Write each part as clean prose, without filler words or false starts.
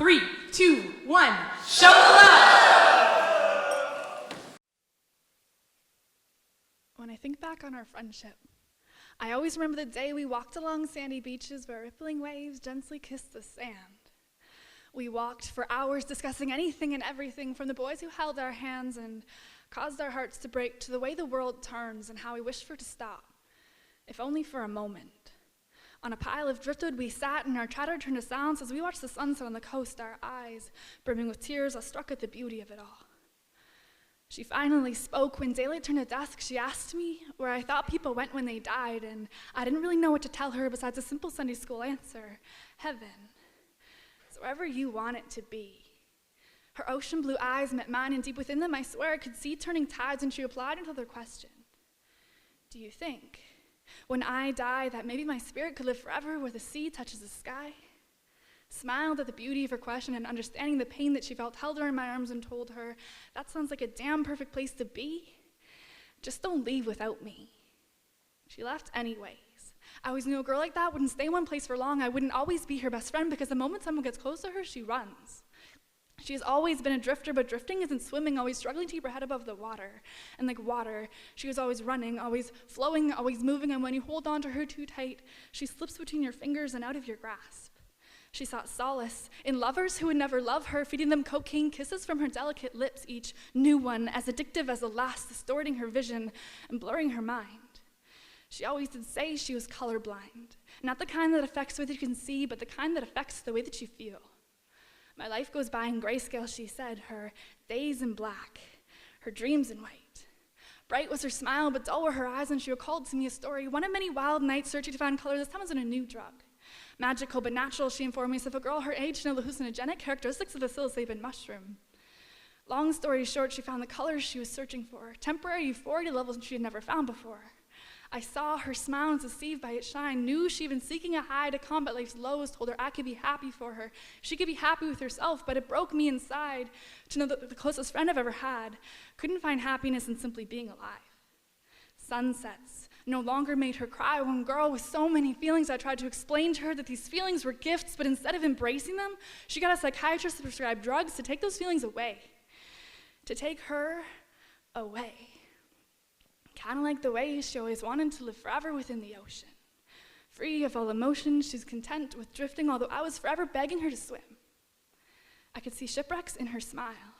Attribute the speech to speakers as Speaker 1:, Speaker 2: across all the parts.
Speaker 1: 3, 2, 1, show love!
Speaker 2: When I think back on our friendship, I always remember the day we walked along sandy beaches where rippling waves gently kissed the sand. We walked for hours discussing anything and everything, from the boys who held our hands and caused our hearts to break to the way the world turns and how we wish for it to stop, if only for a moment. On a pile of driftwood we sat, and our chatter turned to silence as we watched the sunset on the coast, our eyes brimming with tears as struck at the beauty of it all. She finally spoke. When daylight turned to dusk, she asked me where I thought people went when they died, and I didn't really know what to tell her besides a simple Sunday school answer: heaven. It's wherever you want it to be. Her ocean blue eyes met mine, and deep within them I swear I could see turning tides, and she replied another question. Do you think, when I die, that maybe my spirit could live forever where the sea touches the sky? Smiled at the beauty of her question, and understanding the pain that she felt, held her in my arms and told her, that sounds like a damn perfect place to be. Just don't leave without me. She left anyways. I always knew a girl like that wouldn't stay one place for long. I wouldn't always be her best friend, because the moment someone gets close to her, she runs. She has always been a drifter, but drifting isn't swimming, always struggling to keep her head above the water. And like water, she was always running, always flowing, always moving, and when you hold on to her too tight, she slips between your fingers and out of your grasp. She sought solace in lovers who would never love her, feeding them cocaine kisses from her delicate lips, each new one as addictive as the last, distorting her vision and blurring her mind. She always did say she was colorblind, not the kind that affects the way that you can see, but the kind that affects the way that you feel. My life goes by in grayscale, she said, her days in black, her dreams in white. Bright was her smile, but dull were her eyes, and she recalled to me a story, one of many wild nights searching to find color. This time was in a new drug. Magical but natural, she informed me, as if a girl her age knew the hallucinogenic characteristics of the psilocybin mushroom. Long story short, she found the colors she was searching for, temporary euphoria levels she had never found before. I saw her smile and deceived by its shine, knew she'd been seeking a high to combat life's lows, told her I could be happy for her. She could be happy with herself, but it broke me inside to know that the closest friend I've ever had couldn't find happiness in simply being alive. Sunsets no longer made her cry. One girl with so many feelings, I tried to explain to her that these feelings were gifts, but instead of embracing them, she got a psychiatrist to prescribe drugs to take those feelings away. To take her away. Kind of like the way she always wanted to live forever within the ocean. Free of all emotion, she's content with drifting, although I was forever begging her to swim. I could see shipwrecks in her smile,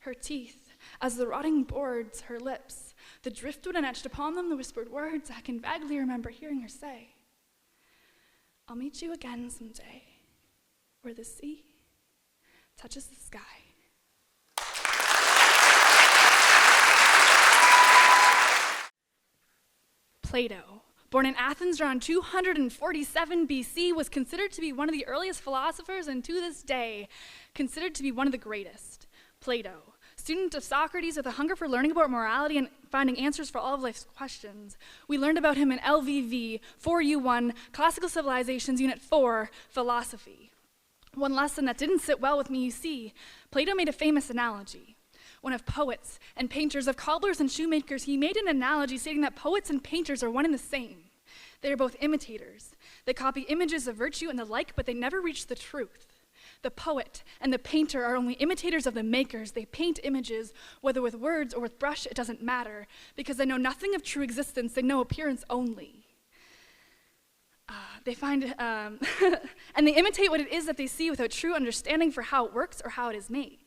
Speaker 2: her teeth, as the rotting boards, her lips, the driftwood, and etched upon them the whispered words I can vaguely remember hearing her say. I'll meet you again someday, where the sea touches the sky. Plato, born in Athens around 247 BC, was considered to be one of the earliest philosophers, and to this day, considered to be one of the greatest. Plato, student of Socrates with a hunger for learning about morality and finding answers for all of life's questions. We learned about him in LVV 4U1, Classical Civilizations, Unit 4, Philosophy. One lesson that didn't sit well with me, you see, Plato made a famous analogy. One of poets and painters, of cobblers and shoemakers, he made an analogy stating that poets and painters are one and the same. They are both imitators. They copy images of virtue and the like, but they never reach the truth. The poet and the painter are only imitators of the makers. They paint images, whether with words or with brush, it doesn't matter, because they know nothing of true existence. They know appearance only. And they imitate what it is that they see without true understanding for how it works or how it is made.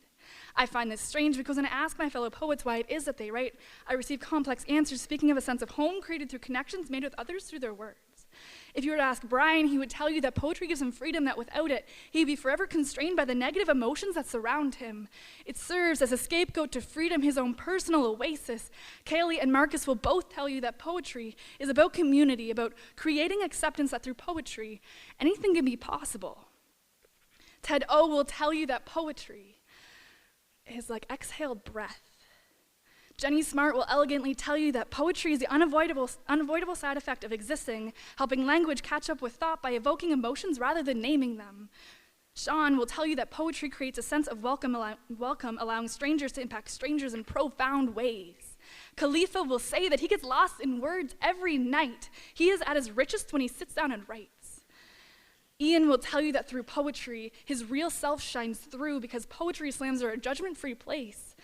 Speaker 2: I find this strange because when I ask my fellow poets why it is that they write, I receive complex answers speaking of a sense of home created through connections made with others through their words. If you were to ask Brian, he would tell you that poetry gives him freedom, that without it, he'd be forever constrained by the negative emotions that surround him. It serves as a scapegoat to freedom, his own personal oasis. Kaylee and Marcus will both tell you that poetry is about community, about creating acceptance that through poetry, anything can be possible. Ted O will tell you that poetry is like exhaled breath. Jenny Smart will elegantly tell you that poetry is the unavoidable side effect of existing, helping language catch up with thought by evoking emotions rather than naming them. Sean will tell you that poetry creates a sense of welcome, allowing strangers to impact strangers in profound ways. Khalifa will say that he gets lost in words every night. He is at his richest when he sits down and writes. Ian will tell you that through poetry, his real self shines through because poetry slams are a judgment-free place.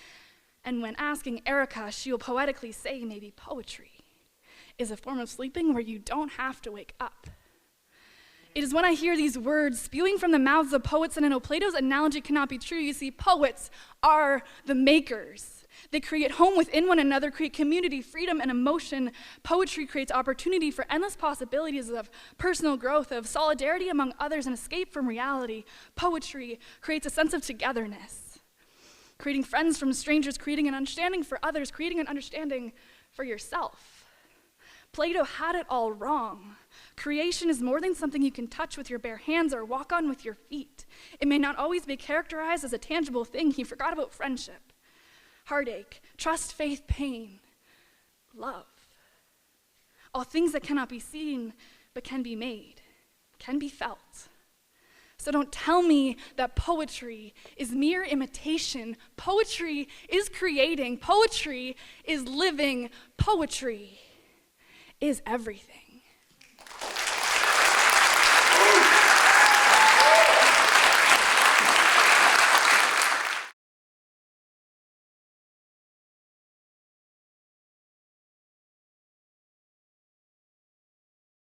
Speaker 2: And when asking Erica, she will poetically say maybe poetry is a form of sleeping where you don't have to wake up. It is when I hear these words spewing from the mouths of poets, and I know Plato's analogy cannot be true. You see, poets are the makers. They create home within one another, create community, freedom, and emotion. Poetry creates opportunity for endless possibilities of personal growth, of solidarity among others, and escape from reality. Poetry creates a sense of togetherness, creating friends from strangers, creating an understanding for others, creating an understanding for yourself. Plato had it all wrong. Creation is more than something you can touch with your bare hands or walk on with your feet. It may not always be characterized as a tangible thing. He forgot about friendship, heartache, trust, faith, pain, love. All things that cannot be seen but can be made, can be felt. So don't tell me that poetry is mere imitation. Poetry is creating. Poetry is living. Poetry is everything.